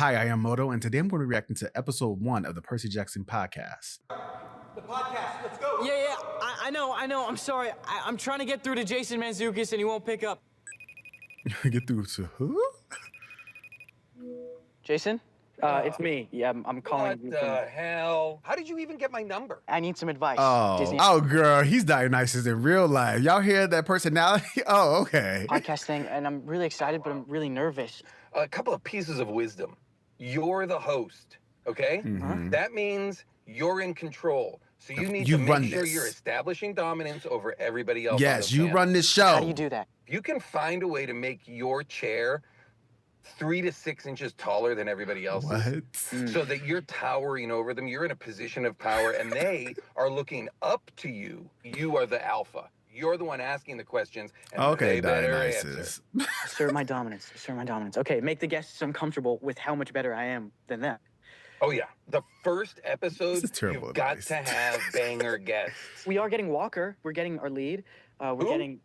Hi, I am Moto, and today I'm going to be reacting to episode 1 of the Percy Jackson podcast. The podcast, let's go. Yeah, I know. I'm sorry. I'm trying to get through to Jason Mantzoukas and he won't pick up. Get through to who? Jason? It's me. Yeah, I'm calling you. What the hell? How did you even get my number? I need some advice. Disney Girl, he's Dionysus in real life. Y'all hear that personality? Oh, okay. podcast thing, and I'm really excited, but I'm really nervous. A couple of pieces of wisdom. You're the host, okay? Mhm. That means you're in control. So you need You to run make sure this. you're establishing dominance over everybody else. Yes, on the you panel. run this show. How do you do that? If you can find a way to make your chair 3 to 6 inches taller than everybody else's, What? so that you're towering over them, you're in a position of power, and they are looking up to you. You are the alpha. You're the one asking the questions, and Okay, they better Dionysus. answer. Assert my dominance. Okay, make the guests uncomfortable with how much better I am than them. Oh yeah, the first episode, This is terrible you've got advice. to have banger guests. We are getting Walker. We're getting our lead. We're Who? getting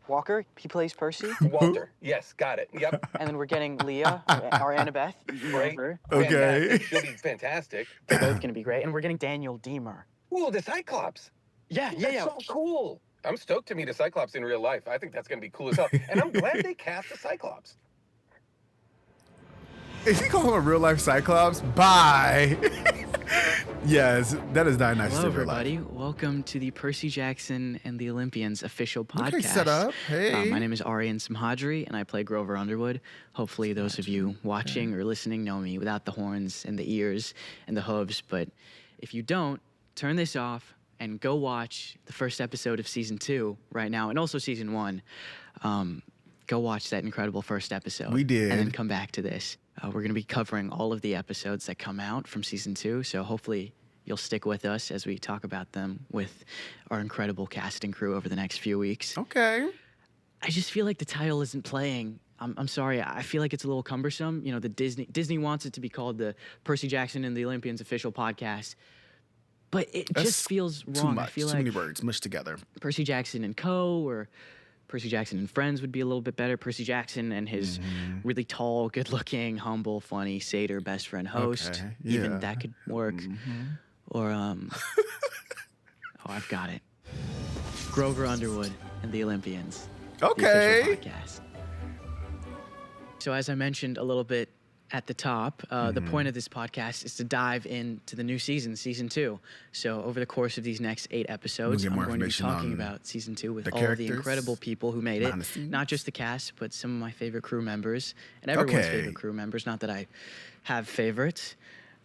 Walker. He plays Percy. Walter, yes, got it. Yep, And then we're getting Leah, our Annabeth. You know Great. her. Okay. Fantastic. She'll be fantastic. They're both going to be great. And we're getting Daniel Diemer. Ooh, the Cyclops. Yeah. That's so cool. I'm stoked to meet a Cyclops in real life. I think that's going to be cool as hell. And I'm glad they cast a Cyclops. Is he calling him a real life Cyclops? Bye. Yes, that is Dionysus Hello, in real life. everybody. Welcome to the Percy Jackson and the Olympians official podcast. Okay, set up. Hey. My name is Arian Samhadri, and I play Grover Underwood. Hopefully, those of you watching or listening know me without the horns and the ears and the hooves. But if you don't, turn this off and go watch the first episode of season 2 right now, and also season 1. Go watch that incredible first episode. We did. And then come back to this. We're going to be covering all of the episodes that come out from season 2, so hopefully you'll stick with us as we talk about them with our incredible cast and crew over the next few weeks. Okay. I just feel like the title isn't playing. I'm sorry. I feel like it's a little cumbersome. You know, the Disney wants it to be called the Percy Jackson and the Olympians official podcast, but it That's just feels Too wrong. much. I feel Too like many words mushed together. Percy Jackson and Co. or Percy Jackson and Friends would be a little bit better. Percy Jackson and his really tall, good-looking, humble, funny satyr best friend host. Okay, Even yeah. that could work. Or oh, I've got it. Grover Underwood and the Olympians. The Okay. official podcast. So as I mentioned a little bit at the top, the point of this podcast is to dive into the new season, season 2. So over the course of these next 8 episodes, get I'm more going to be information talking on about season 2 with the all of the characters, incredible people who made it. behind the scenes. Not just the cast, but some of my favorite crew members and everyone's Okay. favorite crew members. Not that I have favorites.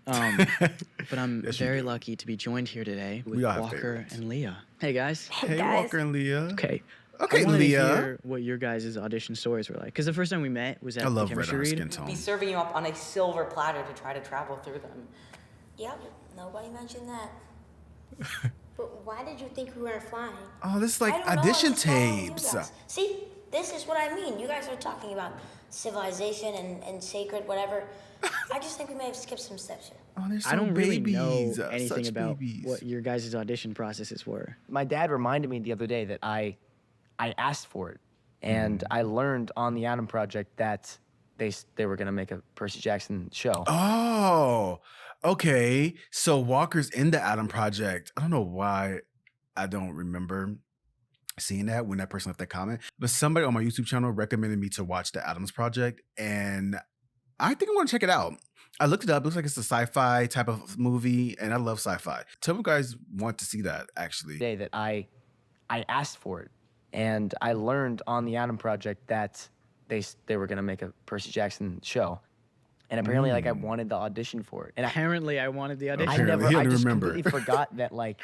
But I'm Yes, you very do. lucky to be joined here today with We all have Walker favorites. and Leah. Hey, guys. Hey, guys. Walker and Leah. Okay. Okay, I wanted Leah. to hear what your guys' audition stories were like. Because the first time we met was at I the love red chemistry on read. skin Be tone. serving you up on a silver platter to try to travel through them. Yep, nobody mentioned that. But why did you think we weren't flying? Oh, this is like I don't know, audition I'm just following you tapes. guys. See, this is what I mean. You guys are talking about civilization and sacred whatever. I just think we may have skipped some steps here. Oh, there's I some don't really babies. know anything Such about babies. what your guys' audition processes were. My dad reminded me the other day that I asked for it, and I learned on the Adam Project that they were gonna make a Percy Jackson show. Oh, okay. So Walker's in the Adam Project. I don't know why I don't remember seeing that when that person left that comment, but somebody on my YouTube channel recommended me to watch the Adams Project, and I think I want to check it out. I looked it up. It looks like it's a sci-fi type of movie, and I love sci-fi. Tell me, you guys want to see that actually. Day that I asked for it, and I learned on the Adam Project that they were gonna make a Percy Jackson show, and apparently like I wanted the audition for it, and Apparently, I wanted the audition. Apparently. He I don't just remember. completely forgot that like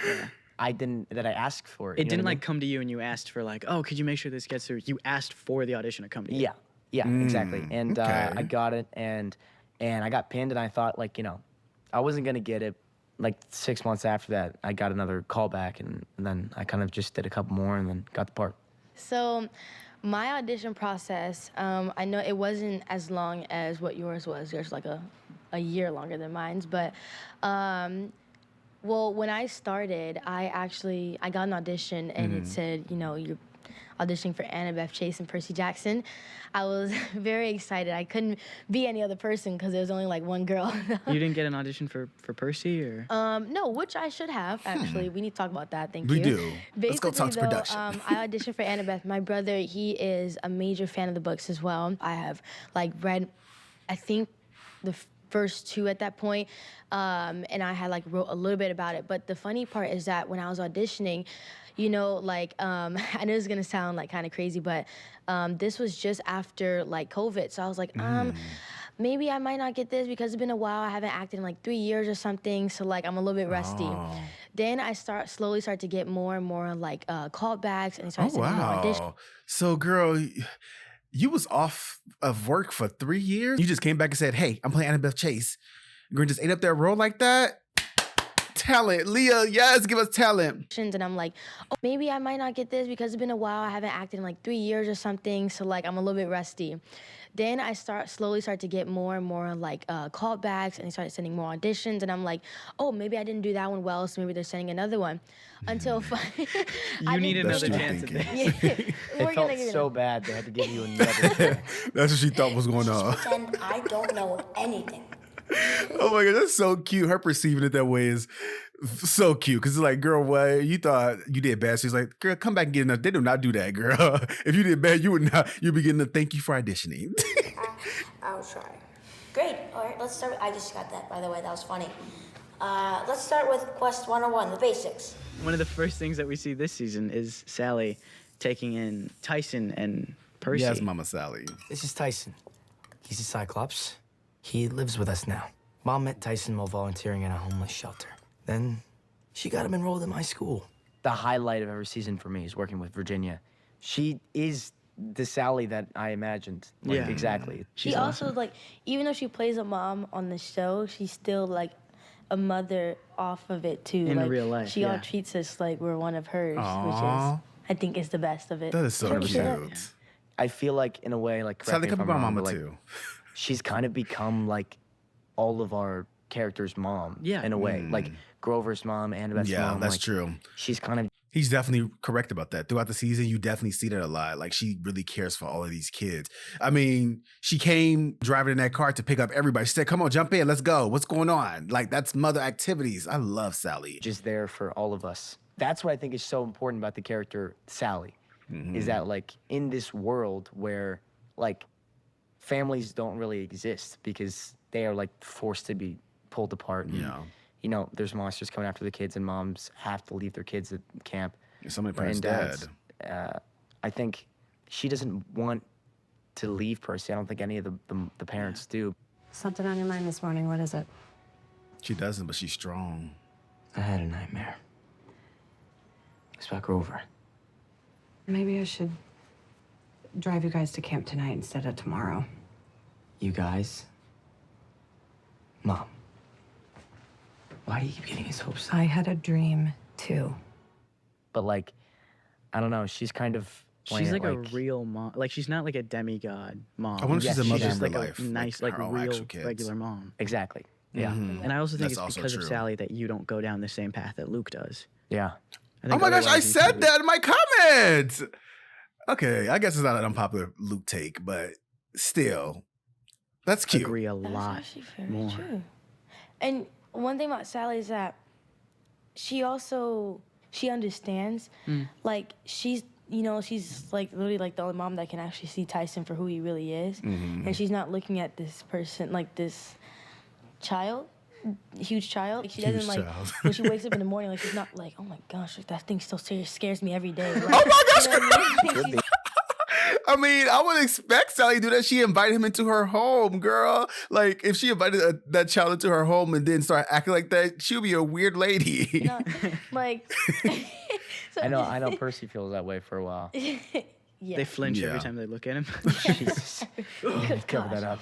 that I asked for it. It you know didn't what I like come to you and you asked for like, oh, could you make sure this gets through? You asked for the audition to come to you. mean? Yeah, exactly. Mm, And okay. I got it, and I got pinned, and I thought like I wasn't gonna get it. Like 6 months after that, I got another call back, and then I kind of just did a couple more, and then got the part. So my audition process, I know it wasn't as long as what yours was. Yours was like a year longer than mine's. But, well, when I started, I got an audition, and it said, you're auditioning for Annabeth, Chase, and Percy Jackson. I was very excited. I couldn't be any other person because there was only like one girl. You didn't get an audition for Percy, or? No, which I should have, actually. We need to talk about that. Thank We you. do. Let's go talk to Basically, though, production. I auditioned for Annabeth. My brother, he is a major fan of the books as well. I have like read, I think, the first two at that point, and I had like wrote a little bit about it. But the funny part is that when I was auditioning, you know, like, I know it's gonna sound like kind of crazy, but this was just after like COVID. So I was like, maybe I might not get this because it's been a while. I haven't acted in like 3 years or something. So like, I'm a little bit rusty. Then I slowly start to get more and more like callbacks, and I started sending more auditions. So, girl, you was off of work for 3 years? You just came back and said, hey, I'm playing Annabeth Chase. You're gonna just ate up that role like that? Talent. Leah, yes, give us talent. And I'm like, oh, maybe I might not get this because it's been a while. I haven't acted in like 3 years or something. So like, I'm a little bit rusty. Then I slowly start to get more and more like callbacks, and they started sending more auditions. And I'm like, oh, maybe I didn't do that one well, so maybe they're sending another one. Until you needed another chance at this. It felt so bad they had to give you another chance. That's what she thought was going on. Pretend I don't know anything. Oh my God, that's so cute. Her perceiving it that way is so cute. Because it's like, girl, what? You thought you did bad. She's like, girl, come back and get enough. They do not do that, girl. If you did bad, you would not. You'd be getting a thank you for auditioning. I'll try. Great. All right, let's start. I just got that, by the way. That was funny. Let's start with Quest 101, the basics. One of the first things that we see this season is Sally taking in Tyson and Percy. Yes, Mama Sally. This is Tyson. He's a Cyclops. He lives with us now. Mom met Tyson while volunteering in a homeless shelter. Then she got him enrolled in my school. The highlight of every season for me is working with Virginia. She is the Sally that I imagined. Like, Yeah. exactly. She also, like, even though she plays a mom on the show, she's still, like, a mother off of it, too. In like, real life, she all yeah. treats us like we're one of hers, which Aw. is, I think, is the best of it. That is so Don't you cute. say that? I feel like, in a way, like, correct Sally me if could be I'm my wrong, mama but, like, too. she's kind of become, like, all of our characters' mom. Yeah. In a way. Like, Grover's mom, Annabeth's Yeah, mom. that's like, true. She's kind of He's definitely correct about that. Throughout the season, you definitely see that a lot. Like, she really cares for all of these kids. I mean, she came driving in that car to pick up everybody. She said, come on, jump in, let's go. What's going on? Like, that's mother activities. I love Sally. just there for all of us. That's what I think is so important about the character Sally, is that, like, in this world where, like, families don't really exist because they are, like, forced to be pulled apart. And, Yeah. you know, there's monsters coming after the kids, and moms have to leave their kids at camp. Some of the and parents dead. dads. I think she doesn't want to leave Percy. I don't think any of the parents do. Something on your mind this morning. What is it? She doesn't, but she's strong. I had a nightmare. It's about Grover. Maybe I should drive you guys to camp tonight instead of tomorrow. You guys? Mom. Why do you keep getting his hopes up? I had a dream, too. But, like, I don't know. She's kind of playing She's it like a real mom. Like, she's not like a demigod mom. I wonder if she's a Yes, mother she's in like real a life. nice, like like, her own real, actual kids. regular mom. Exactly. Yeah. Mhm. And I also think That's it's also because of true. Sally that you don't go down the same path that Luke does. Yeah. I Oh think my gosh, I otherwise you said could- that in my comments. Okay, I guess it's not an unpopular Luke take, but still, that's cute. Agree a That's lot actually very more. true. And one thing about Sally is that she understands. Like, she's like literally like the only mom that can actually see Tyson for who he really is. And she's not looking at this person like this child, huge child. Like, she doesn't Huge like child. when she wakes up in the morning, like, she's not like, oh my gosh, like, that thing still scares me every day. Like, Oh my gosh, you know what I mean? She's- I mean, I would expect Sally to do that. She invited him into her home, girl. Like, if she invited that child into her home and then start acting like that, she'll be a weird lady. you know, like, so I know Percy feels that way for a while. yeah. They flinch Yeah. every time they look at him. Jesus. Cover that up.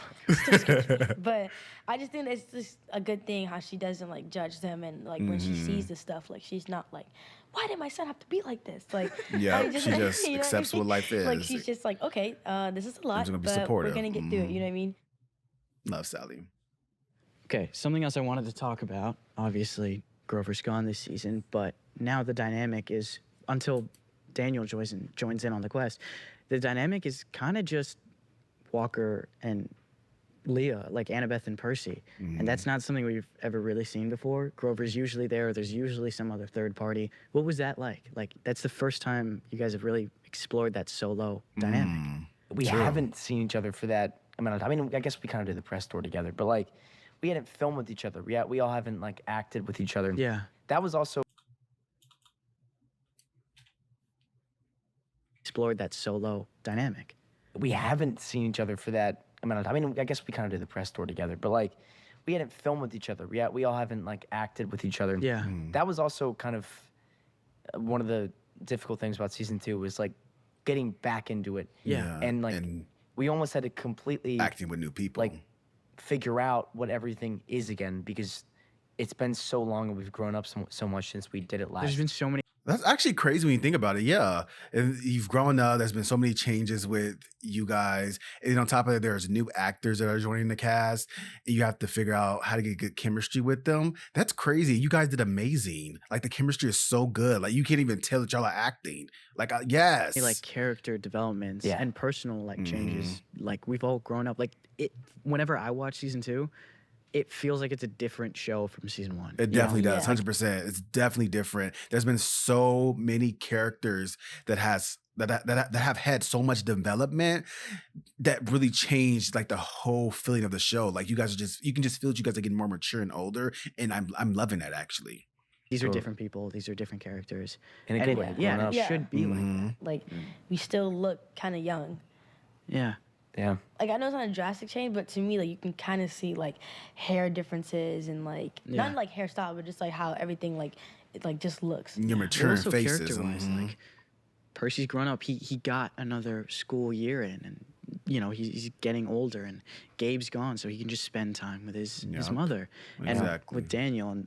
But I just think it's just a good thing how she doesn't like judge them, and like when she sees the stuff, like, she's not like, why did my son have to be like this? Like, Yeah, I she just you know accepts what life Like, is. she's just like, okay, this is a lot, gonna be but supportive. we're gonna get through it. You know what I mean? Love Sally. Okay, something else I wanted to talk about. Obviously, Grover's gone this season, but now the dynamic is, until Daniel joins in on the quest, the dynamic is kind of just Walker and Leah, like Annabeth and Percy. And that's not something we've ever really seen before. Grover's usually there. There's usually some other third party. What was that like? Like, that's the first time you guys have really explored that solo dynamic. We haven't seen each other for that amount of time. I mean, I guess we kind of did the press tour together, but like, we hadn't filmed with each other. We all haven't like acted with each other. Yeah. That was also Explored that solo dynamic. we haven't seen each other for that amount of time. I mean, I guess we kind of did the press tour together, but like, we hadn't filmed with each other. We all haven't like acted with each other. Yeah. That was also kind of one of the difficult things about season 2 was like getting back into it. Yeah. And like, we almost had to completely acting with new people. like figure out what everything is again, because it's been so long and we've grown up so much since we did it last. There's been so many. That's actually crazy when you think about it. Yeah. And you've grown up. There's been so many changes with you guys. And on top of that, there's new actors that are joining the cast. And you have to figure out how to get good chemistry with them. That's crazy. You guys did amazing. Like, the chemistry is so good. Like, you can't even tell that y'all are acting. Like, yes. Like character developments and personal like changes. Like, we've all grown up. Like, it. Whenever I watch season 2, it feels like it's a different show from season 1. It definitely does, 100%. It's definitely different. There's been so many characters that have had so much development that really changed like the whole feeling of the show. Like, you guys are you can just feel that you guys are getting more mature and older, and I'm loving that actually. These are different people. These are different characters. In a good way. Yeah, it should be like that. Like, we still look kind of young. Yeah. Yeah. Like, I know it's not a drastic change, but to me, like, you can kind of see like hair differences and like not like hairstyle, but just like how everything like it like just looks. You're maturing Also faces. character-wise, like Percy's grown up. He got another school year in, and you know he's getting older. And Gabe's gone, so he can just spend time with his mother. And with Daniel, and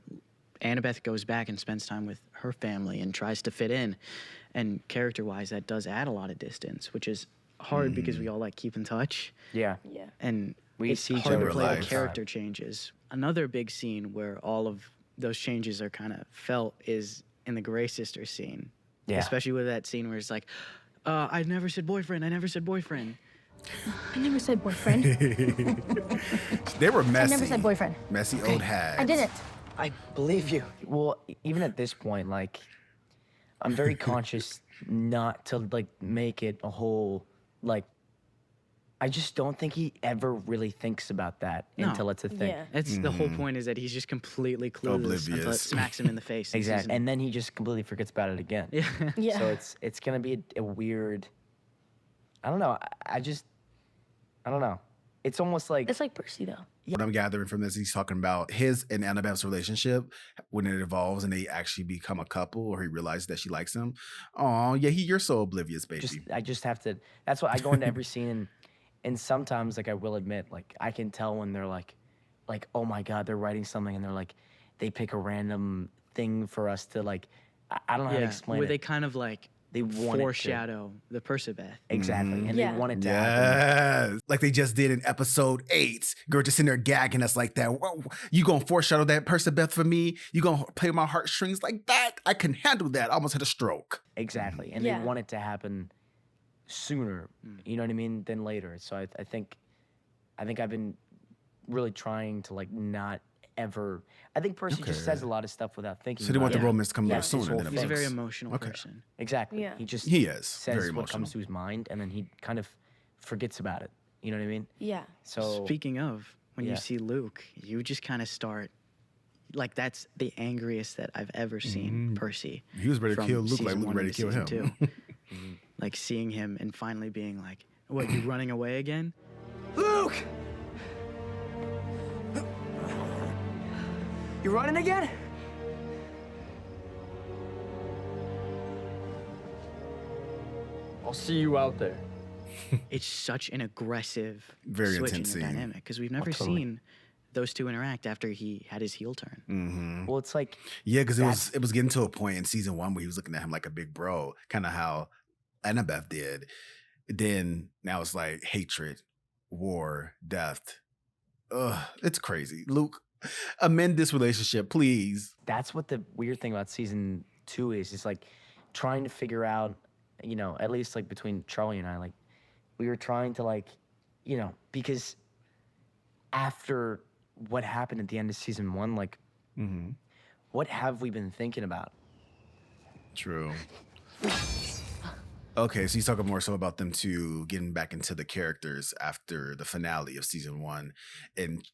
Annabeth goes back and spends time with her family and tries to fit in. And character-wise, that does add a lot of distance, which is hard because we all like keep in touch. Yeah. And We it's see each hard to other play the live. character changes. Another big scene where all of those changes are kind of felt is in the Grey Sisters scene. Yeah. Especially with that scene where it's like, I never said boyfriend. I never said boyfriend. I never said boyfriend. They were messy. I never said boyfriend. Messy old hags. I didn't. I believe you. Well, even at this point, like, I'm very conscious not to like make it a whole like. I just don't think he ever really thinks about that until it's a thing. Yeah. That's the whole point, is that he's just completely clueless until it Oblivious. smacks him in the face. in Exactly, season- and then he just completely forgets about it again. Yeah. Yeah. So it's gonna be a weird. I don't know. I don't know. It's almost like It's like Percy though. What I'm gathering from this, he's talking about his and Annabeth's relationship when it evolves and they actually become a couple, or he realizes that she likes him. Oh, yeah, you're so oblivious, baby. I just have to. That's why I go into every scene, and sometimes, like, I will admit, like, I can tell when they're like, oh my god, they're writing something, and they're like, they pick a random thing for us to like. I don't know how to explain where it. they kind of like They want foreshadow the Persebeth. exactly, and Yeah. they want it to happen. Yes. Like they just did in episode 8. Girl just sitting there gagging us like that. Whoa, you gonna foreshadow that Persebeth for me? You gonna play my heartstrings like that? I can handle that. I almost had a stroke. Exactly, and Yeah. they want it to happen sooner. You know what I mean? Than later. So I think I've been really trying to like not ever. I think Percy just says a lot of stuff without thinking. So they want about the it. romance to come a Yeah. little sooner than it He's a very was. emotional person. Exactly. Yeah. He just He is says very what comes emotional. to his mind, and then he kind of forgets about it. You know what I mean? Yeah. So Speaking of, when Yeah. you see Luke, you just kind of start, like, that's the angriest that I've ever seen Percy. He was ready to from kill Luke like season Luke 1 ready to into kill him. season 2. Like, seeing him and finally being like, what, you running away again? Luke! You running again? I'll see you out there. It's such an aggressive Very switch in intense your scene. dynamic, because we've never totally. seen those two interact after he had his heel turn. well, it's like Yeah, because it was getting to a point in season 1 where he was looking at him like a big bro, kind of how Annabeth did. Then now it's like hatred, war, death. Ugh, it's crazy. Luke, amend this relationship, please. that's what the weird thing about season 2 is. It's like trying to figure out you know, at least like between Charlie and I, like we were trying to like, you know, because after what happened at the end of season 1, like, what have we been thinking about? True. Okay, so he's talking more so about them two getting back into the characters after the finale of season 1, and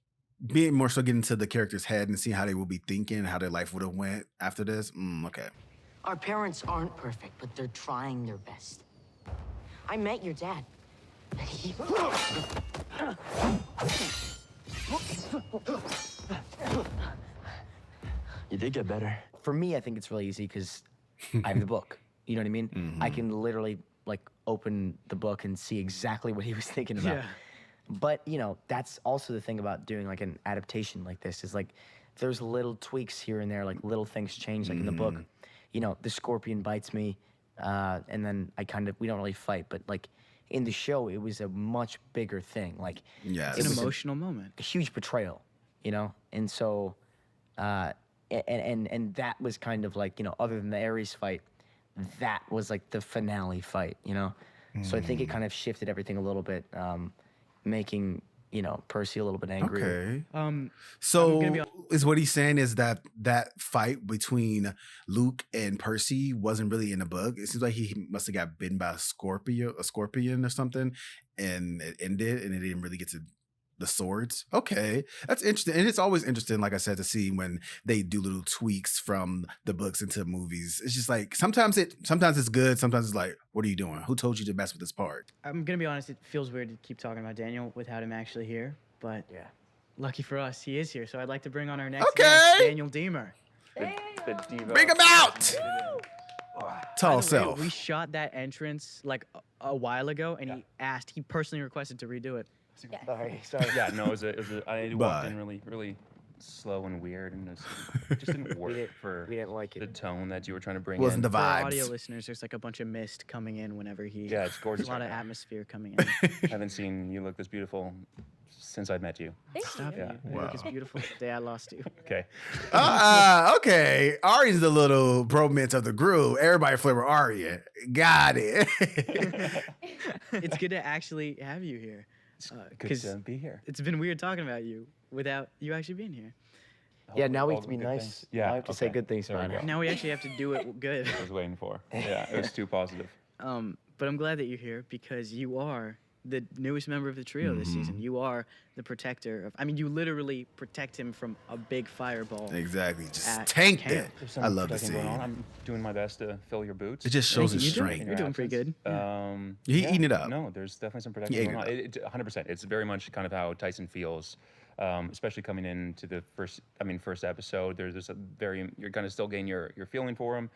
being more so getting into the characters' head and seeing how they will be thinking, how their life would have went after this. Okay. Our parents aren't perfect, but they're trying their best. I met your dad. He... You did get better. For me, I think it's really easy because I have the book. You know what I mean? I can literally like open the book and see exactly what he was thinking about. Yeah. But you know, that's also the thing about doing like an adaptation like this is like there's little tweaks here and there, like little things change. Like in the book, you know, the scorpion bites me, and then we don't really fight, but like in the show, it was a much bigger thing. Like Yes. It's an emotional moment. a huge betrayal, you know? And so, and that was kind of like, you know, other than the Ares fight, that was like the finale fight, you know? So I think it kind of shifted everything a little bit, making, you know, Percy a little bit angry. Okay. I'm So gonna be is what he's saying is that fight between Luke and Percy wasn't really in the book. It seems like he must have got bitten by a scorpion or something, and it ended, and it didn't really get to the swords. Okay, that's interesting, and it's always interesting, like I said, to see when they do little tweaks from the books into movies. It's just like sometimes it's good, sometimes it's like, what are you doing? Who told you to mess with this part? I'm gonna be honest. It feels weird to keep talking about Daniel without him actually here, but Yeah. lucky for us, he is here. So I'd like to bring on our next Okay. guest, Daniel Diemer. Bring him out. Tall By the way, self. We shot that entrance like a while ago, and he personally requested to redo it. Sorry. Yeah, no, I Bye. walked in really slow and weird, and it just didn't work for We didn't like the it. tone that you were trying to bring Wasn't in. the For our audio vibes. listeners, there's like a bunch of mist coming in whenever he. Yeah, it's gorgeous. There's a lot right of now. atmosphere coming in. Haven't seen you look this beautiful since I've met you. Stop Yeah. it. You look as beautiful the day I lost you. Okay. Okay. Ari's the little bromance of the group. Everybody flavor Aria. Got it. It's good to actually have you here. Good 'Cause to be here. it's been weird talking about you without you actually being here. Yeah, now we All have to be good nice. things. Yeah, Now we have to say okay. good things There we about go. it. Now we actually have to do it good. I was waiting for. Yeah, it was too positive. But I'm glad that you're here because you are the newest member of the trio this season. You are the protector of. I mean, you literally protect him from a big fireball. Exactly. Just At tanked camp. it. There's some I love to protecting see. going on. I'm doing my best to fill your boots. It just shows his You're strength. doing pretty good. He eating it up. No, there's definitely some He protection ate going on. it 100%. It's very much kind of how Tyson feels, especially coming into the first episode. There's a you're going to still gain your feeling for him,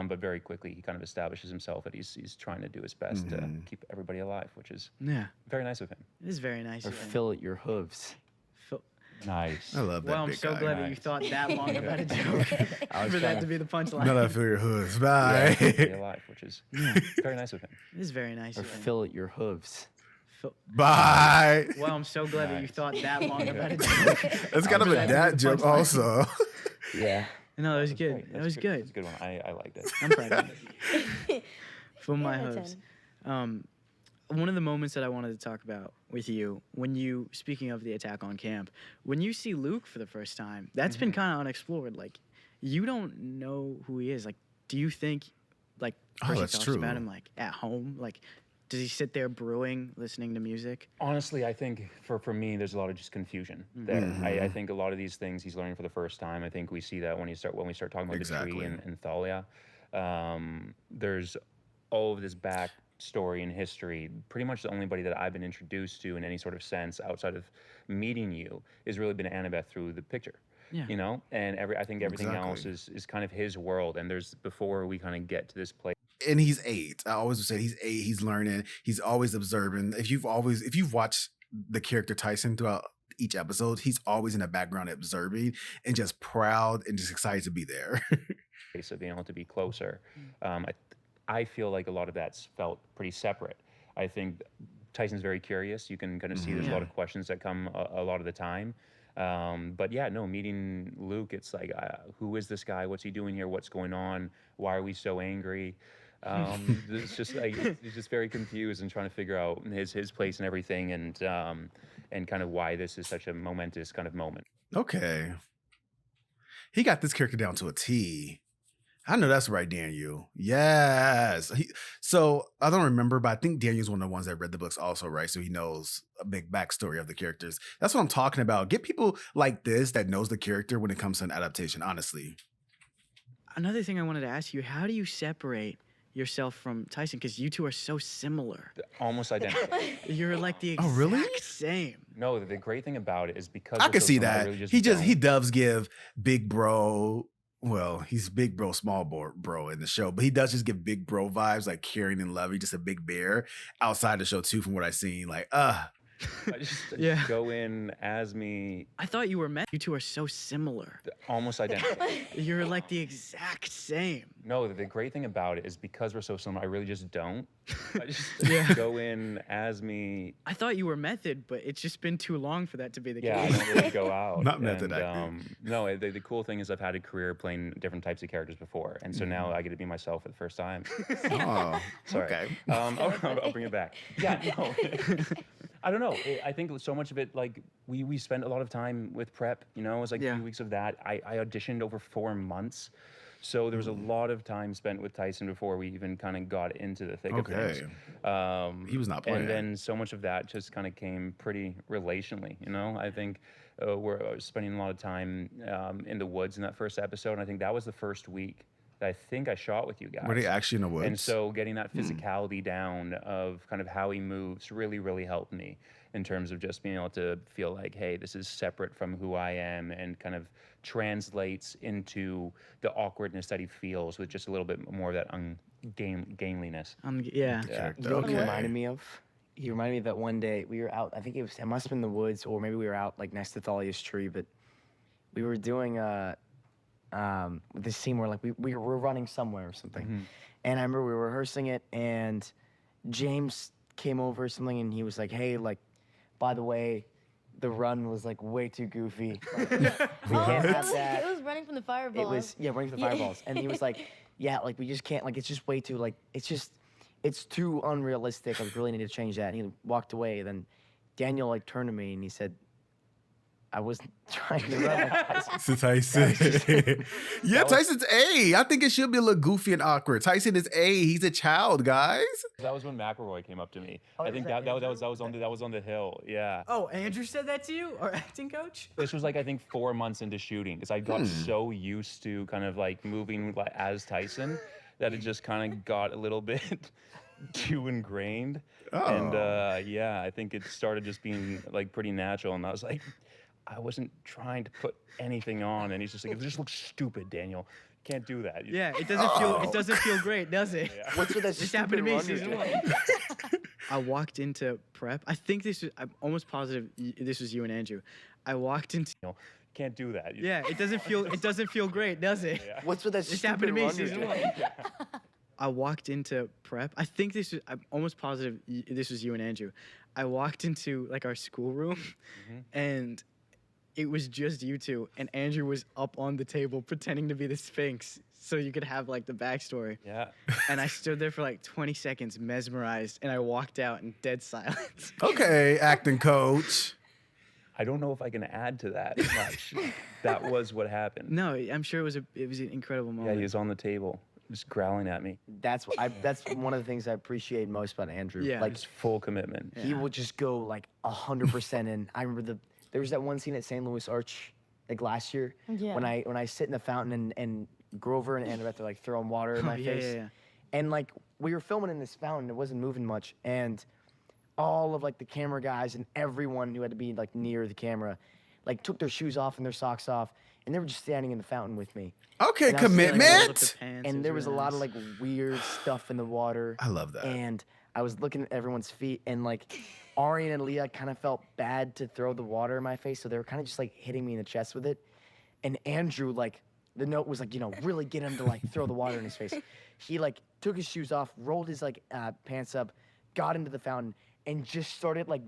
but very quickly he kind of establishes himself that he's trying to do his best to keep everybody alive, which is Yeah, very nice of him. it is very nice. Or of him. fill it your hooves. Nice. I love that. Well, I'm big so guy. glad that you thought that long about a joke for that to be the punchline. Now that I feel your hooves. Yeah, Bye. be alive, which is very nice of him. It is very nice. Or of him. fill it your hooves. Bye. Well, I'm so glad that you Nice. thought that long about a joke. That's kind of a dad joke, also. Yeah. No, that was That's good. great. That was good. That's a good one. I liked it. I'm proud of you. For my 10 out of hopes. One of the moments that I wanted to talk about with you, speaking of the attack on camp, when you see Luke for the first time, that's been kind of unexplored. Like, you don't know who he is. Like, do you think, like, Percy that's talks true. about him, like, at home? Like, does he sit there brewing, listening to music? Honestly, I think for me, there's a lot of just confusion there. I think a lot of these things he's learning for the first time. I think we see that when we start talking about the Exactly. tree and Thalia. There's all of this backstory and history. Pretty much the only body that I've been introduced to in any sort of sense outside of meeting you has really been Annabeth through the picture. Yeah. You know, and I think everything else Exactly. is kind of his world. And there's before we kind of get to this place. And he's 8. I always say he's 8. He's learning. He's always observing. If you've watched the character Tyson throughout each episode, he's always in the background observing and just proud and just excited to be there. Of being able to be closer. I feel like a lot of that's felt pretty separate. I think Tyson's very curious. You can kind of see there's a lot of questions that come a lot of the time. But yeah, no, meeting Luke, it's like, who is this guy? What's he doing here? What's going on? Why are we so angry? It's just like he's just very confused and trying to figure out his place and everything, and kind of why this is such a momentous kind of moment. Okay. He got this character down to a T. I know that's right, Daniel. Yes. So I don't remember, but I think Daniel's one of the ones that read the books also, right? So he knows a big backstory of the characters. That's what I'm talking about. Get people like this that knows the character when it comes to an adaptation, honestly. Another thing I wanted to ask you, how do you separate yourself from Tyson? Because you two are so similar. Almost identical. You're like the exact really? same. No, the great thing about it is because I we're can so see similar, I that. really He don't. does give big bro. Well, he's big bro, small bro in the show, but he does just give big bro vibes, like caring and loving, just a big bear outside the show too. From what I've seen, like I just go in as me. I thought you were met. You two are so similar. Almost identical. You're like the exact same. No, the great thing about it is because we're so similar, I really just don't. I just go in as me. I thought you were method, but it's just been too long for that to be the Yeah, I case. don't really go out. Not method acting. No, the cool thing is I've had a career playing different types of characters before, and so now I get to be myself for the first time. Oh, Sorry. okay. I'll bring it back. Yeah, no. I don't know. I think so much of it, like, we spent a lot of time with prep, you know? It was like 2 weeks of that. I auditioned over 4 months. So there was a lot of time spent with Tyson before we even kind of got into the thick of things. He was not playing. And then so much of that just kind of came pretty relationally, you know? I think I was spending a lot of time in the woods in that first episode, and I think that was the first week that I think I shot with you guys. Were they actually in the woods? And so getting that physicality down of kind of how he moves really, really helped me in terms of just being able to feel like, hey, this is separate from who I am, and kind of translates into the awkwardness that he feels with just a little bit more of that ungainliness. Yeah. You know what he reminded me of? He reminded me of that one day we were out. I think it must have been the woods, or maybe we were out like next to Thalia's tree. But we were doing this scene where like we were running somewhere or something, and I remember we were rehearsing it, and James came over or something, and he was like, "Hey, like, by the way, the run was like way too goofy. Like, we can't have that." It was running from the fireballs. It was running from the fireballs, and he was like, "Yeah, like we just can't. Like it's just way too like it's too unrealistic. Like really need to change that." And he walked away. Then Daniel like turned to me and he said, "I wasn't trying to run like Tyson." Tyson. Yeah, Tyson's A. I think it should be a little goofy and awkward. Tyson is A. He's a child, guys. That was when McElroy came up to me. I think that was on the hill. Yeah. Oh, Andrew said that to you, our acting coach? This was like I think 4 months into shooting, because I got so used to kind of like moving like as Tyson that it just kind of got a little bit too ingrained. And yeah, I think it started just being like pretty natural, and I was like, I wasn't trying to put anything on, and he's just like, it just looks stupid, Daniel. You can't do that. Yeah, it doesn't feel great, does it? Yeah. What's with that? This happened to me stupid season run 1. I walked into prep. I think I'm almost positive this was you and Andrew. I walked into. Can't do that. Yeah, it doesn't feel great, does it? Yeah. What's with that? This happened to me stupid season run 1. I walked into prep. I think I'm almost positive this was you and Andrew. I walked into like our schoolroom, and it was just you two, and Andrew was up on the table pretending to be the Sphinx so you could have like the backstory. Yeah. And I stood there for like 20 seconds mesmerized, and I walked out in dead silence. Okay, acting coach. I don't know if I can add to that much. That was what happened. No, I'm sure it was an incredible moment. Yeah, he was on the table, just growling at me. That's one of the things I appreciate most about Andrew. Yeah. Like Just full commitment. he will just go like 100%. And I remember there was that one scene at St. Louis Arch like last year when I sit in the fountain and Grover and Annabeth are like throwing water in my face. Yeah. And like we were filming in this fountain, it wasn't moving much, and all of like the camera guys and everyone who had to be like near the camera like took their shoes off and their socks off, and they were just standing in the fountain with me. Okay, And I was commitment. And there was a lot of like weird stuff in the water. I love that. And I was looking at everyone's feet, and like Arian and Leah kind of felt bad to throw the water in my face, so they were kind of just like hitting me in the chest with it. And Andrew, like, the note was like, you know, really get him to like throw the water in his face. He like took his shoes off, rolled his like pants up, got into the fountain, and just started like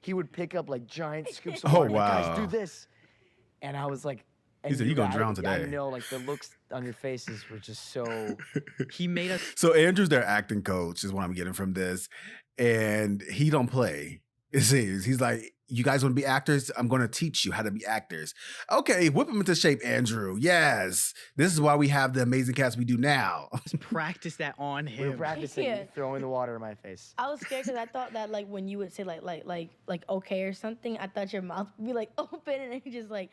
he would pick up like giant scoops of water. And, like, guys, do this. And I was like, And said, "You gonna drown I today." know, like the looks on your faces were just so. He made us. So Andrew's their acting coach, is what I'm getting from this, and he don't play. It seems he's like, "You guys want to be actors? I'm going to teach you how to be actors." Okay, whip them into shape, Andrew. Yes, this is why we have the amazing cast we do now. Just practice that on We him. were practicing Yeah. throwing the water in my face. I was scared because I thought that like when you would say like okay or something, I thought your mouth would be like open and then you just like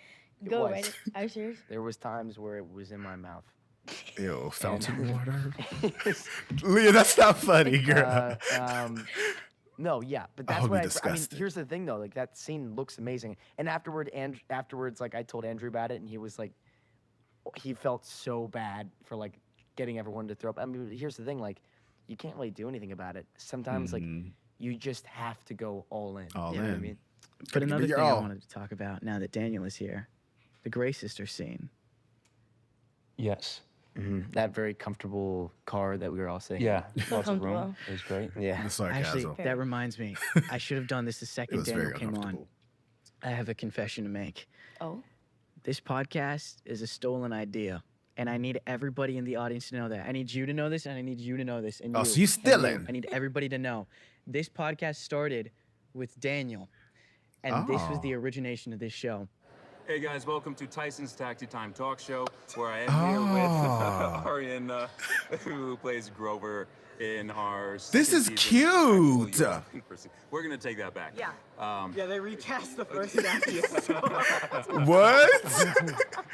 go was. right. Are you serious? There was times where it was in my mouth. Ew, fountain water. Leah, that's not funny, girl. No, yeah, but that's would what be I mean. disgusted. Here's the thing, though. Like that scene looks amazing, and afterwards, like I told Andrew about it, and he was like, he felt so bad for like getting everyone to throw up. I mean, here's the thing, like, you can't really do anything about it. Sometimes, like, you just have to go all in. All you know what I in. mean? But Gotta give another it your thing I all. wanted to talk about now that Daniel is here, the Grey Sister scene. Yes. That very comfortable car that we were all sitting. Yeah. So Lots of room. comfortable. It was great. in. Yeah. The sarcasm. Actually, that reminds me. I should have done this the It second was Daniel very came on. uncomfortable. I have a confession to make. Oh. This podcast is a stolen idea. And I need everybody in the audience to know that. I need you to know this, and I need you to know this. And Oh, you, so you and stealing. I need everybody to know. This podcast started with Daniel. And this was the Oh. origination of this show. Hey guys, welcome to Tyson's Taxi Time Talk Show, where I am here with Arian, who plays Grover in our. This second is season. cute. Actually, we're gonna take that back. Yeah. Yeah, they recast the first episode. What?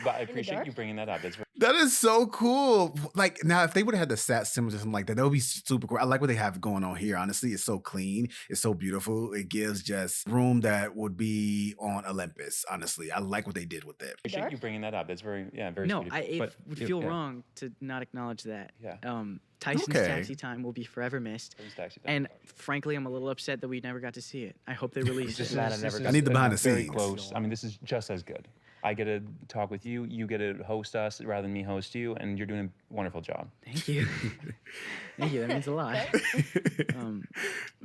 But I appreciate you bringing that up. It's That is so cool. Like now, if they would have had the sat symbols or something like that, that would be super cool. I like what they have going on here. Honestly, it's so clean. It's so beautiful. It gives just room that would be on Olympus. Honestly, I like what they did with it. appreciate you bringing that up. It's very, very No, sweet. it But would it- feel yeah. wrong to not acknowledge that. Yeah. Tyson's Okay. Taxi Time will be forever missed. Tyson's Taxi Time. And frankly, I'm a little upset that we never got to see it. I hope they release This it. is- I need the behind the very scenes. close. I mean, this is just as good. I get to talk with you. You get to host us rather than me host you, and you're doing a wonderful job. Thank you. Thank you. That means a lot.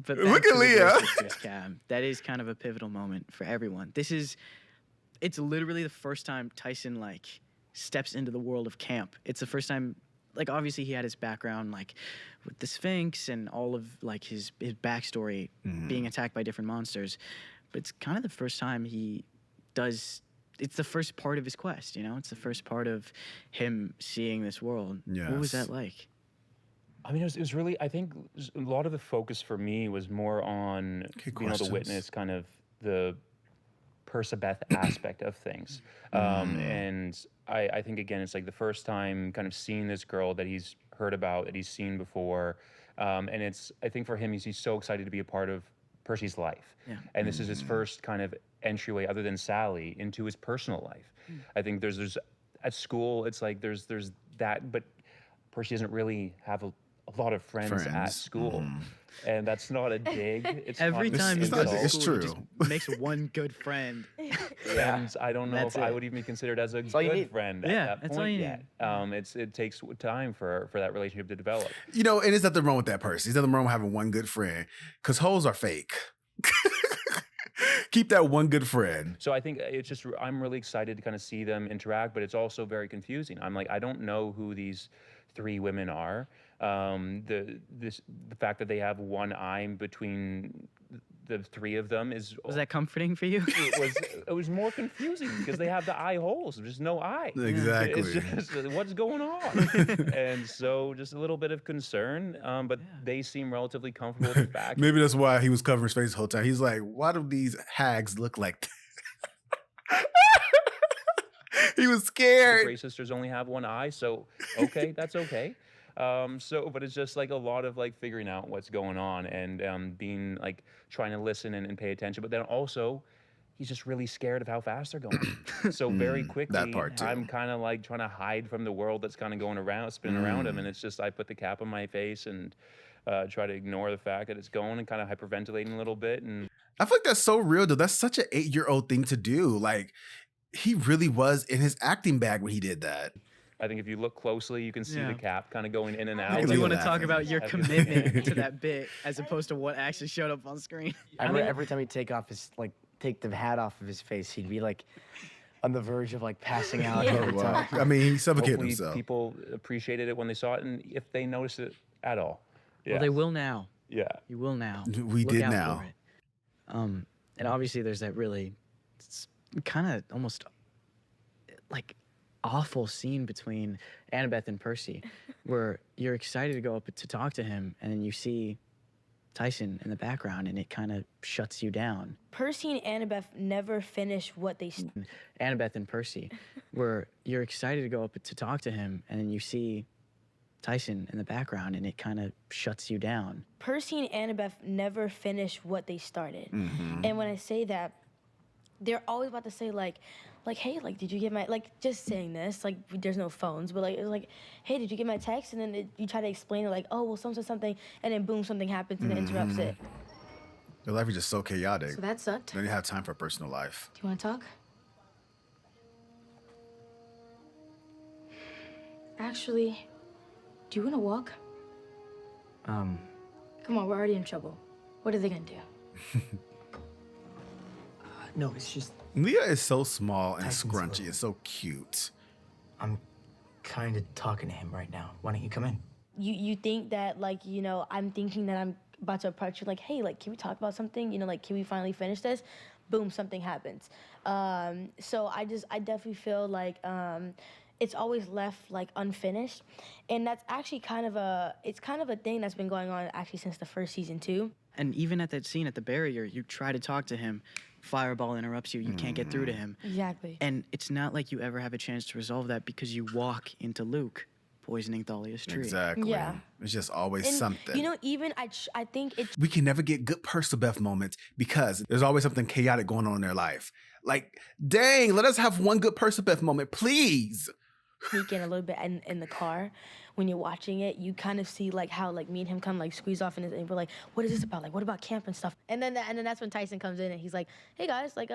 But Look back at to the Leah. Grey Sisters, Cam. That is kind of a pivotal moment for everyone. It's literally the first time Tyson like steps into the world of camp. It's the first time, like obviously he had his background like with the Sphinx and all of like his backstory being attacked by different monsters. But it's kind of the first time he does. It's the first part of his quest, you know? It's the first part of him seeing this world. What was Yes. that like? I mean, it was really, I think a lot of the focus for me was more on being able to questions. witness kind of the Percabeth aspect of things. And I think, again, it's like the first time kind of seeing this girl that he's heard about, that he's seen before. And I think for him, he's so excited to be a part of Percy's life. Yeah. And this is his first kind of entryway, other than Sally, into his personal life. I think there's at school, it's like there's that, but Percy doesn't really have a lot of friends at Friends. school. And that's not a dig. It's Every not time an he It's not- goes to insult. it's school, he true. just makes one good friend. And I don't know That's if I it. would even be considered as a all you good need. friend Yeah, at that that's all point you yet. It takes time for that relationship to develop. You know, and there's nothing wrong with that person. There's nothing wrong with having one good friend because hoes are fake. Keep that one good friend. So I think it's just, I'm really excited to kind of see them interact, but it's also very confusing. I'm like, I don't know who these three women are. The fact that they have one eye between the three of them Was that comforting for you? it was more confusing because they have the eye holes. There's no eye. Exactly. It's just, what's going on? And so just a little bit of concern, but they seem relatively comfortable with the fact. Maybe that's why he was covering his face the whole time. He's like, why do these hags look like that? He was The scared. Grey sisters only have one eye, so okay, that's okay. But it's just like a lot of like figuring out what's going on and being like trying to listen and pay attention. But then also, he's just really scared of how fast they're going. So very quickly, part too. I'm kind of like trying to hide from the world that's kind of going around, spinning around him, and it's just I put the cap on my face and try to ignore the fact that it's going and kind of hyperventilating a little bit. And I feel like that's so real, though. That's such an 8-year-old thing to do. Like, he really was in his acting bag when he did that. I think if you look closely, you can see Yeah. the cap kind of going in and I out. I can do see want to that. talk about your commitment to that bit as opposed to what actually showed up on screen. Every time he'd take the hat off of his face, he'd be like, on the verge of like passing out. Yeah. every time. I mean, he suffocated Hopefully himself. people appreciated it when they saw it, and if they noticed it at all. Yeah. Well, they will now. Yeah. You will now. We Look did out now. for it. And obviously there's that really kind of almost like awful scene between Annabeth and Percy where you're excited to go up to talk to him and then you see Tyson in the background and it kind of shuts you down. Percy and Annabeth never finish what they. Annabeth and Percy where you're excited to go up to talk to him and then you see Tyson in the background and it kind of shuts you down. Percy and Annabeth never finish what they started. Mm-hmm. And when I say that, they're always about to say like, hey, like, did you get my, like, just saying this, like, there's no phones, but like, it was like, hey, did you get my text? And then you try to explain it like, oh, well, something, and then boom, something happens and it interrupts it. Their life is just so chaotic. So that sucked. They don't have time for personal life. Do you want to talk? Actually, do you want to walk? Come on, we're already in trouble. What are they gonna do? No, it's just Leah is so small and Tyson's scrunchy little. and so cute. I'm kind of talking to him right now. Why don't you come in? You think that, like, you know, I'm thinking that I'm about to approach you like, hey, like, can we talk about something? You know, like, can we finally finish this? Boom, something happens. So I definitely feel like it's always left like unfinished, and that's actually kind of a thing that's been going on actually since the first season too. And even at that scene at the barrier, you try to talk to him, Fireball interrupts you, you can't get through to him. Exactly. And it's not like you ever have a chance to resolve that because you walk into Luke poisoning Thalia's tree. Exactly. Yeah. It's just always And, something. you know, even I think it's We can never get good Percebeth moments because there's always something chaotic going on in their life. Like, dang, let us have one good Percebeth moment, please. sneaking a little bit in the car. When you're watching it, you kind of see like how like me and him kind of like squeeze off and we're like, what is this about? Like, what about camp and stuff? And then that's when Tyson comes in and he's like, hey guys, like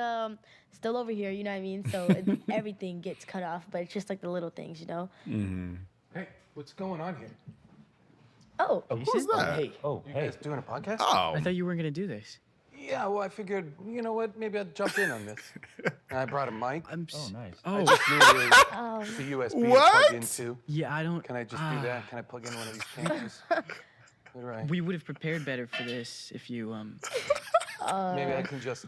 still over here, you know what I mean? So everything gets cut off, but it's just like the little things, you know? Mm-hmm. Hey, what's going on here? Oh, Who's that? Hey, Oh, you guys doing a podcast? Oh. I thought you weren't gonna do this. Yeah, well, I figured, you know what, maybe I'd jump in on this. And I brought a mic. Nice. I just needed the USB to What? plug into. Yeah, I don't. Can I just do that? Can I plug in one of these cameras? What do I? We would have prepared better for this if you Maybe I can just.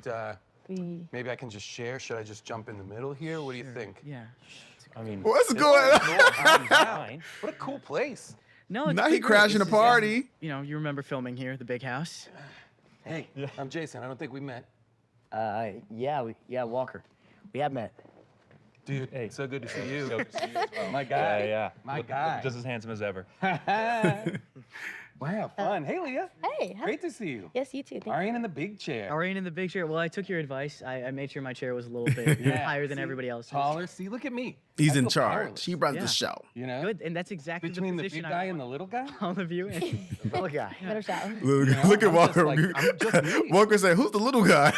Maybe I can just share. Should I just jump in the middle here? What do you think? Yeah. I mean, What's it's going on? fine. What a cool place. No, it's Now he big. crashing This a is, party. you know, you remember filming here, the big house. Hey, I'm Jason. I don't think we met. Yeah, Walker. We have met. Dude, hey, so good to see you. So good to see you as well. My guy. Yeah. My Look guy. just as handsome as ever. Wow, fun. Hey, Leah. Hey, hi. Great to see you. Yes, you too. Thank you. Arian in the big chair. Arian in the big chair. Well, I took your advice. I made sure my chair was a little bit higher than see, everybody else's. Taller. See, look at me. He's I in feel charge. powerless, He runs Yeah. the show. You know? Good, and that's exactly Between the the position big guy and the little guy? all of you. And Little guy. Better shout. Look, know, look at I'm just Walker. like- I'm just me. Walker said, who's the little guy?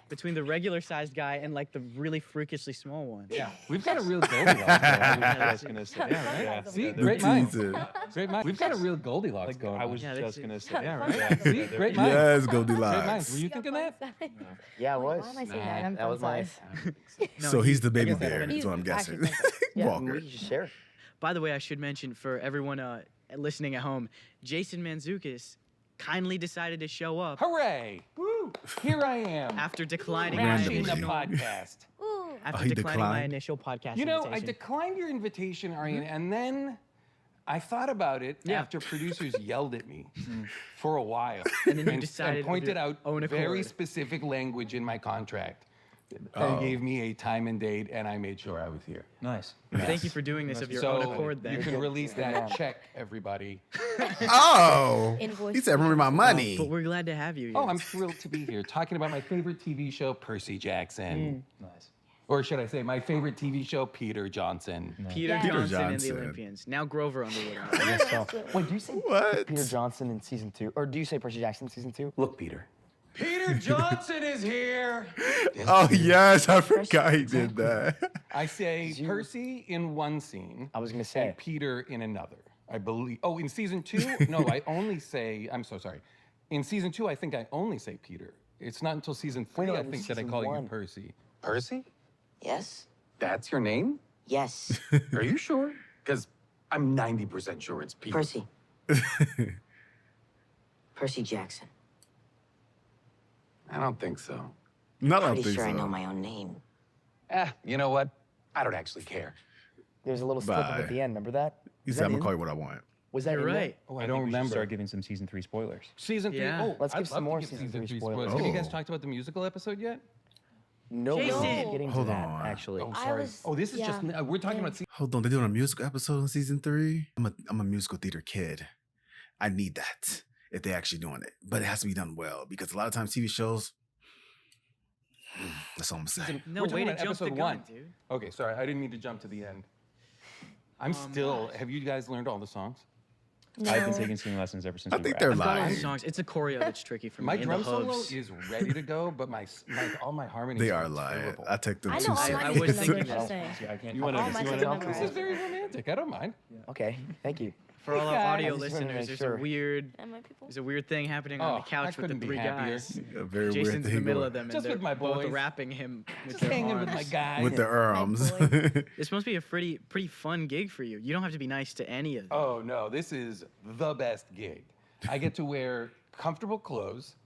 between the regular-sized guy and like the really freakishly small one. Yeah, we've got a real Goldilocks. I was gonna say. Yeah. See, Yeah, great minds. Jesus. Great minds. We've got a real Goldilocks going I on. was Yeah, just they- gonna say. Yeah, Yeah, right. right. See, great minds. Yes, Great Goldilocks. minds. Were you thinking that? Yeah, it Why was. am I saying that? I'm that was my. size. So he's the baby guess that bear, happened. is what I'm He's guessing. actually Yeah. Walker. We can just share. By the way, I should mention for everyone listening at home, Jason Mantzoukas kindly decided to show up Hooray! Woo! Here I am. after declining Crashing Randomly. the podcast. after he declining my declined? initial podcast You know, I invitation. declined your invitation, Arian, and then I thought about it Yeah. after producers yelled at me for a while. And then you decided and pointed of your out own very accord. specific language in my contract. And gave me a time and date, and I made sure I was here. Nice. Thank you for doing this of your own accord then. you can release that check, everybody. Oh, Invoice. he said, remember my money. But we're glad to have you. Oh, yes. I'm thrilled to be here talking about my favorite TV show, Percy Jackson. Nice. Or should I say, my favorite TV show, Peter Johnson. Peter Peter Johnson and the Johnson. Olympians. Now Grover Underwood. I guess so. Wait, do you say What? Peter Johnson in season 2, or do you say Percy Jackson in season 2? Look, Peter. Peter Johnson is here. Oh, yes, I forgot he did that. I say Percy in one scene. I was gonna and say. Peter in another. I believe. Oh, in season 2? No, I only say. I'm so sorry. In season 2, I think I only say Peter. It's not until season 3 no, I it was think that I season call you 1. Percy. Percy? Yes? That's your name? Yes. Are you sure? Because I'm 90% sure it's Pete. Percy. Percy Jackson. I don't think so. No, I don't Pretty think sure I so. know my own name. You know what? I don't actually care. There's a little slip up Bye. at the end. Remember that? He Was said, that I'm going in to call there? you what I want. Was that You're in there? right. Oh, I think don't we should remember. start giving some season 3 spoilers. Season 3. Yeah. Oh, Let's I'd give some love to more give season 3 3 spoilers. Have you Oh. guys talked about the musical episode yet? No, we're Jason! not getting to Hold that, on. actually. Oh, I sorry. was- Oh, this is just, yeah. we're talking about Hold on, they're doing a musical episode in season 3? I'm a musical theater kid. I need that if they're actually doing it. But it has to be done well because a lot of times TV shows, that's all I'm saying. No we're talking way to about jump the episode gun, 1. dude. Okay, sorry, I didn't mean to jump to the end. I'm still, have you guys learned all the songs? I've been taking singing lessons ever since I we think were they're out. I've got all lying. the songs. It's a choreo that's tricky for me. My and drum the solo hooves. is ready to go, but all my harmonies They are are lying. terrible. I take them I too know all serious. my I was numbers, thinking just that. saying. Yeah, I can't. You want All to? my You numbers want are to? This is memorized. very romantic. I don't mind. Okay, thank you. For all our guys. audio I just wanted to listeners, make there's sure. a weird And my people. there's a weird thing happening on Oh, the couch I with the couldn't be 3 happier. guys. A very weird Jason's in thing the middle going- of them, and Just they're with my both boys. wrapping him with Just their hanging arms. with my guys. with their arms. boy. This must be a pretty fun gig for you. You don't have to be nice to any of them. Oh no, this is the best gig. I get to wear comfortable clothes,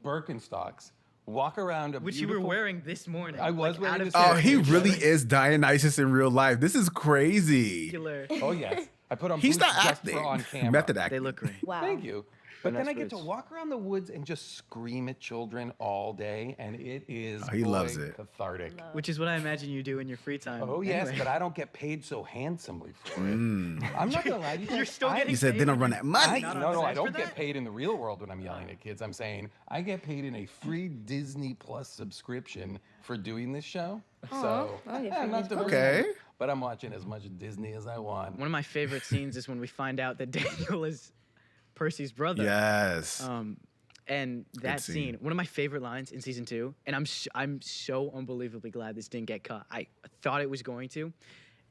Birkenstocks, walk around a Which you beautiful... were wearing this morning. I was like, wearing out of this Oh, morning. he really is Dionysus in real life. This is crazy. particular. Oh yes, I put on He's boots not just acting. for on camera. Method acting. They look great. Wow. Thank you. But then nice I get to boots. walk around the woods and just scream at children all day, and it is Oh, he loves it. cathartic. Which is what I imagine you do in your free time. Oh yes, anyway. but I don't get paid so handsomely for it. Mm. I'm not gonna lie to you. You're guys, still I- getting You said they don't run that money. Not on No, I set for don't get that? paid in the real world when I'm yelling at kids. I'm saying I get paid in a free Disney Plus subscription for doing this show. So I'll get I'm free not Disney the Plus. Okay. but I'm watching as much Disney as I want. One of my favorite scenes is when we find out that Daniel is Percy's brother. Yes. And that scene. scene, one of my favorite lines in season 2, and I'm so unbelievably glad this didn't get cut. I thought it was going to,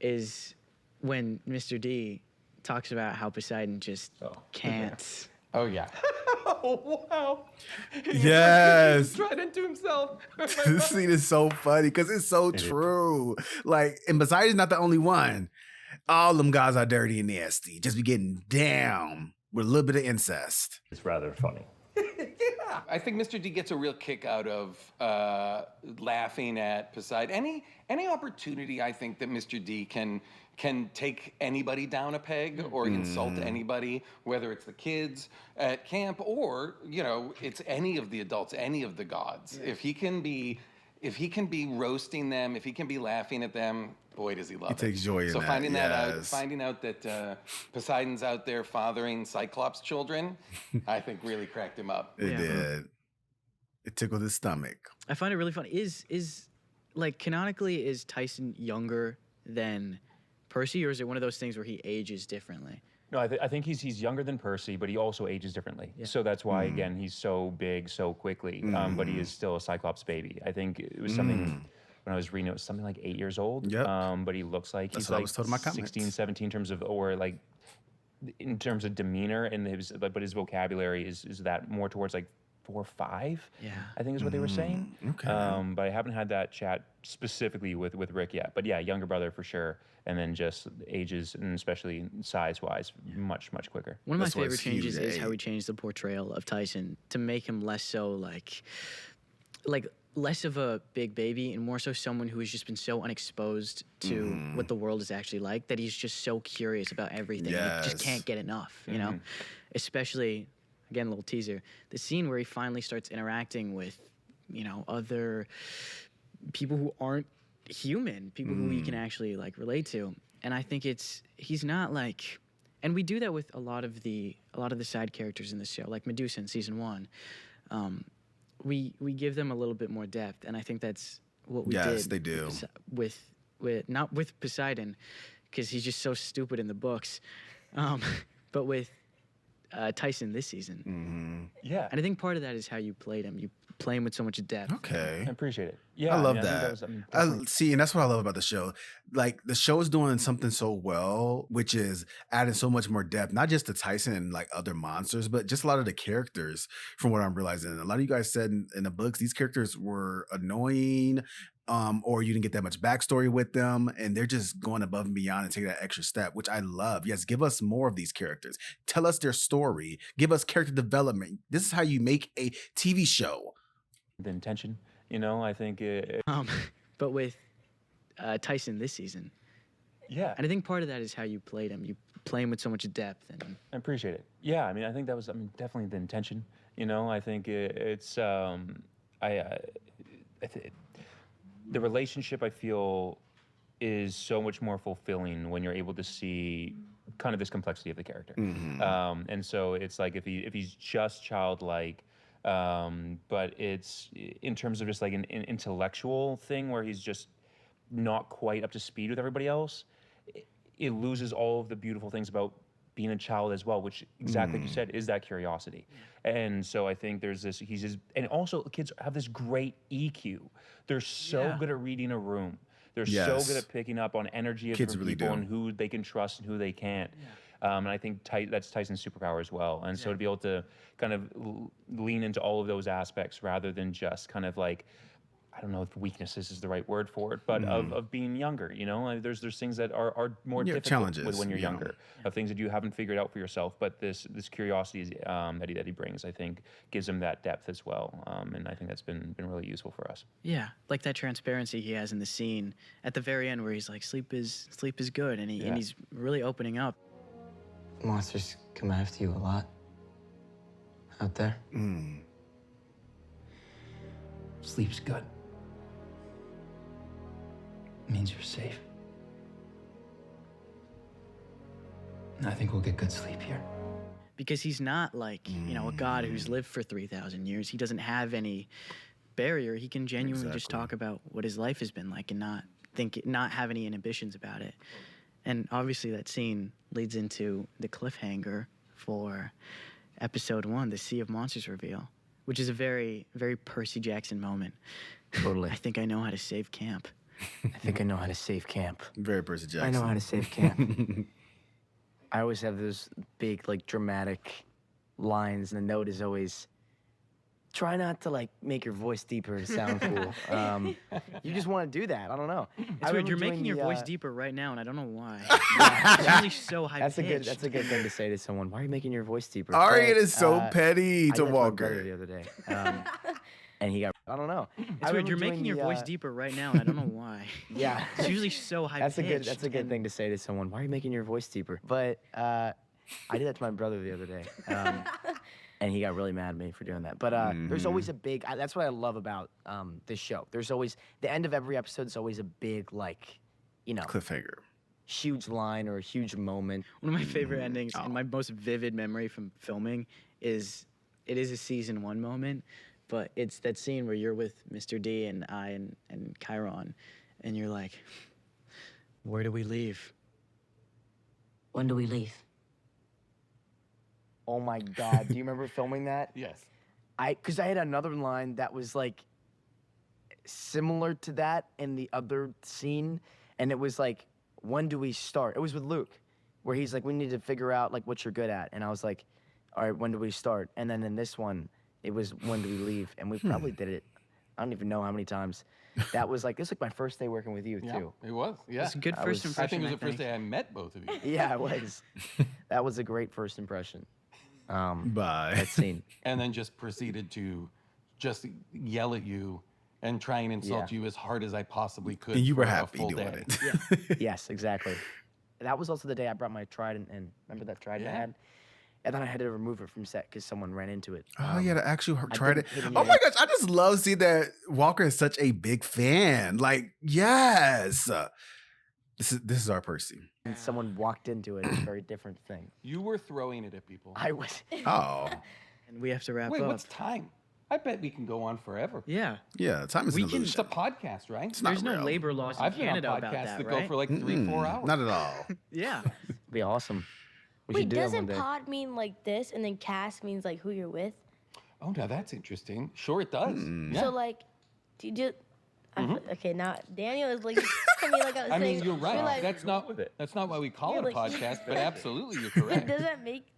is when Mr. D talks about how Poseidon just can't. Oh yeah. Oh wow. Yes. Tried into himself. This scene is so funny because it's so true. Like, and Poseidon's not the only one. All them guys are dirty and nasty. Just be getting down with a little bit of incest. It's rather funny. Yeah, I think Mr. D gets a real kick out of laughing at Poseidon. Any opportunity, I think, that Mr. D can take anybody down a peg or insult anybody, whether it's the kids at camp or it's any of the adults, any of the gods. If he can be roasting them, if he can be laughing at them, boy, does he love it. He takes joy in so that, finding out that Poseidon's out there fathering Cyclops children, I think really cracked him up. It did. It tickled his stomach. I find it really funny. Is like canonically, is Tyson younger than Percy, or is it one of those things where he ages differently? No, I think he's younger than Percy, but he also ages differently. Yeah. So that's why, again, he's so big so quickly. But he is still a Cyclops baby. I think it was something, when I was reading it, was something like 8 years old. Yep. But he looks like That's he's what I like was told in my comments. 16, 17 in terms of, or like, in terms of demeanor, and but his vocabulary is that more towards like 4 or 5. Yeah. I think is what they were saying. Okay. But I haven't had that chat specifically with Rick yet. But yeah, younger brother for sure. And then just ages, and especially size-wise, much quicker. One of my That's why favorite it's huge, changes is eh? how he changed the portrayal of Tyson to make him less so like less of a big baby and more so someone who has just been so unexposed to what the world is actually like that he's just so curious about everything. And he just Yes. can't get enough, you know? Especially, again, a little teaser, the scene where he finally starts interacting with, other people who aren't human, people who he can actually like relate to. And I think he's not like, and we do that with a lot of the side characters in the show, like Medusa in season 1. We give them a little bit more depth, and I think that's what we did. Yes, they do. With not with Poseidon, because he's just so stupid in the books, but with Tyson this season. Yeah. And I think part of that is how you played him. You play him with so much depth. Okay. I appreciate it. Yeah, I love think that. was, See, and that's what I love about the show. Like, the show is doing something so well, which is adding so much more depth, not just to Tyson and like other monsters, but just a lot of the characters. From what I'm realizing, a lot of you guys said in the books, these characters were annoying or you didn't get that much backstory with them, and they're just going above and beyond and taking that extra step, which I love. Yes, give us more of these characters. Tell us their story. Give us character development. This is how you make a TV show. The intention, I think but with Tyson this season. Yeah. And I think part of that is how you played him. You play him with so much depth. And I appreciate it. Yeah, I think that was, definitely the intention. I think it's, the relationship, I feel, is so much more fulfilling when you're able to see kind of this complexity of the character. And so it's like if he's just childlike, but it's in terms of just like an intellectual thing where he's just not quite up to speed with everybody else, it loses all of the beautiful things about being a child as well, which exactly like you said, is that curiosity. And so I think there's this, and also kids have this great EQ. They're so good at reading a room. They're so good at picking up on energy of different people and who they can trust and who they can't. And I think that's Tyson's superpower as well. And so to be able to kind of lean into all of those aspects rather than just kind of like, I don't know if weaknesses is the right word for it, but of being younger, there's things that are more difficult challenges, when you're younger, of things that you haven't figured out for yourself. But this curiosity that he brings, I think, gives him that depth as well, and I think that's been really useful for us. Yeah, like that transparency he has in the scene at the very end where he's like, sleep is good, and he's really opening up. Monsters come after you a lot out there. Sleep's good. Means you're safe. And I think we'll get good sleep here. Because he's not like, a god who's lived for 3,000 years. He doesn't have any barrier. He can genuinely just talk about what his life has been like and not have any inhibitions about it. And obviously that scene leads into the cliffhanger for episode 1, the Sea of Monsters reveal, which is a very, very Percy Jackson moment. Totally. I think I know how to save camp. I think I know how to save camp. Very Percy Jackson. I know how to save camp. I always have those big, like, dramatic lines, and the note is always, try not to, like, make your voice deeper to sound cool. You just want to do that. I don't know. It's weird. You're making your voice deeper right now, and I don't know why. It's really so high-pitched. That's a good thing to say to someone. Why are you making your voice deeper? Ari is so petty to I Walker. the other day. And he got, I don't know. It's weird. You're making your voice deeper right now, and I don't know why. Yeah. It's usually so high-pitched. That's a good thing to say to someone. Why are you making your voice deeper? But I did that to my brother the other day. And he got really mad at me for doing that. But there's always a big, that's what I love about this show. There's always, the end of every episode is always a big, like, cliffhanger. Huge line or a huge moment. One of my favorite endings and my most vivid memory from filming is, it is a season 1 moment, but it's that scene where you're with Mr. D and I and Chiron, and you're like, where do we leave? When do we leave? Oh my God, do you remember filming that? Yes. Because I had another line that was like similar to that in the other scene, and it was like, when do we start? It was with Luke, where he's like, we need to figure out like what you're good at, and I was like, all right, when do we start? And then in this one, it was when do we leave? And we probably did it, I don't even know how many times. That was like, this was like my first day working with you too. It was, yeah. It's a good first impression, I think it was the first day I met both of you. Yeah, it was. That was a great first impression. Bye. That scene. And then just proceeded to just yell at you and try and insult you as hard as I possibly could. And you were for a happy full doing day. it. Yes, exactly. That was also the day I brought my trident in. Remember that trident I had? And then I had to remove it from set because someone ran into it. Oh, yeah, the actual trident. Oh my gosh, I just love seeing that Walker is such a big fan. Like, yes. This is our Percy. And someone walked into it. It's a very different thing. You were throwing it at people. I was. Oh. And we have to wrap up. Wait, what's time? I bet we can go on forever. Yeah. Yeah, time is an illusion. It's a podcast, right? It's not There's no real. labor laws in I've been on Canada about podcasts that, that right? go for like 3-4 hours. Not at all. Yeah. It'd be awesome. We Wait, should do that one doesn't day. pod mean like this, and then cast means like who you're with? Oh, now that's interesting. Sure, it does. Yeah. So like, do you just? Okay, now Daniel is like, to me like I was I saying. mean, you're right. like, That's not why we call You're it a like- podcast, but absolutely, you're correct.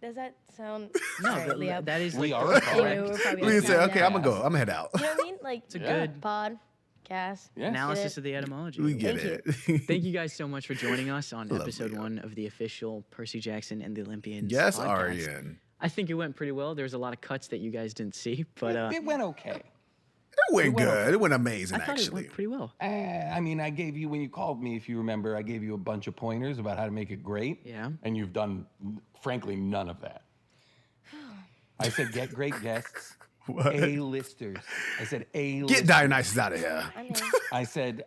Does that sound? No, Sorry, but Leo. that is We like are the correct. We're probably We on can say, time okay, now. I'm gonna go. I'm gonna head out. You know what I mean? Like It's a good pod. Cass. Yeah. Analysis of the etymology. We get Thank it. Thank you guys so much for joining us on Lovely. episode 1 of the official Percy Jackson and the Olympians Yes, podcast. Arian. I think it went pretty well. There's a lot of cuts that you guys didn't see, but It went okay. It went went good. okay. It went amazing, I thought it actually. went pretty well. I mean, I gave you, when you called me, if you remember, I gave you a bunch of pointers about how to make it great. Yeah. And you've done, frankly, none of that. I said, get great guests. What? A-listers. I said A-listers. Get Dionysus out of here. I said,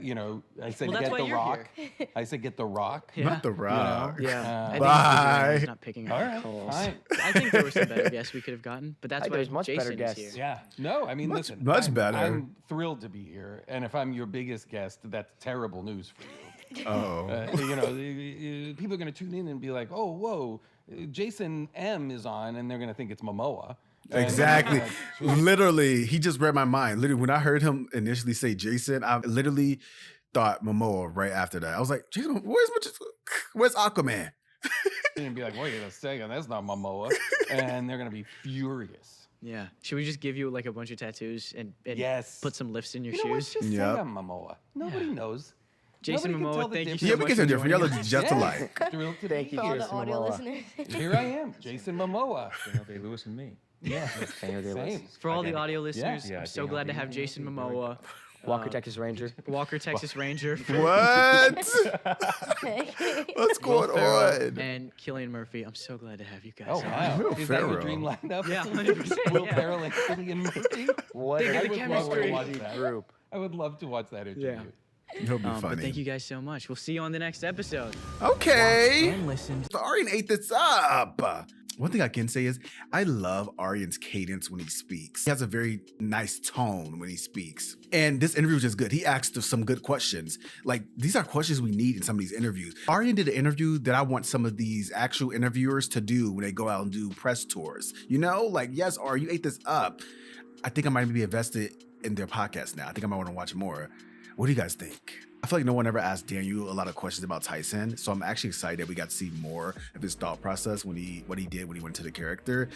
you know, I said, Well, that's get why the you're Rock. I said, get the Rock. Yeah. Not the rock. Yeah. I think Bye. he's not picking up All right, calls. fine. I think there were some better guests we could have gotten, but that's I think why there's much better Jason is guests. here. Yeah. No, I mean, listen. much better. I'm thrilled to be here. And if I'm your biggest guest, that's terrible news for you. Oh. You know, people are going to tune in and be like, oh, whoa, Jason M is on, and they're going to think it's Momoa. And Exactly. like, Literally, he just read my mind. Literally, when I heard him initially say Jason, I literally thought Momoa right after that. I was like, Jason, where's Aquaman? and be like, wait a second, that's not Momoa. And they're going to be furious. Yeah. Should we just give you like a bunch of tattoos and Yes. put some lifts in your You know what? shoes? Just say Yep. I'm Momoa. Nobody knows. Jason Nobody can Momoa, tell the thank you difference. so Yeah, we much can for tell different. Y'all joining look us. just Yeah. alike. Thrilled to Thank be you, For all here. the audio listeners. Here I am, Jason Momoa. Daniel Day-Lewis and me. Yeah, Daniel Day-Lewis. same. For all the Identical. audio listeners, Yeah, I'm so Daniel glad to have Day-Lewis. Jason Momoa, Walker, Texas Ranger. Walker, Texas Ranger, What? What's Will going Ferrell, on? and Cillian Murphy. I'm so glad to have you guys. Oh, on. wow. Will Is that your Ferrell. dream lineup? Yeah, 100%. Will yeah. Ferrell and Cillian Murphy? What Think of a the would chemistry. love to watch that. group. I would love to watch that interview. Yeah. He'll be But funny. thank you guys so much. We'll see you on the next episode. Okay. And listen. So Arian ate this up. One thing I can say is I love Arian's cadence when he speaks. He has a very nice tone when he speaks. And this interview was just good. He asked some good questions. Like, these are questions we need in some of these interviews. Arian did an interview that I want some of these actual interviewers to do when they go out and do press tours. You know, like, yes, Arian, you ate this up. I think I might be invested in their podcast now. I think I might want to watch more. What do you guys think? I feel like no one ever asked Daniel a lot of questions about Tyson, so I'm actually excited that we got to see more of his thought process what he did when he went to the character.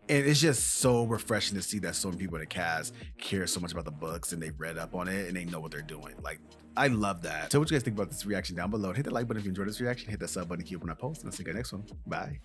And it's just so refreshing to see that so many people in the cast care so much about the books and they read up on it and they know what they're doing. Like, I love that. So what you guys think about this reaction down below? Hit the like button if you enjoyed this reaction. Hit that sub button to keep up on that post. And I'll see you guys next one. Bye.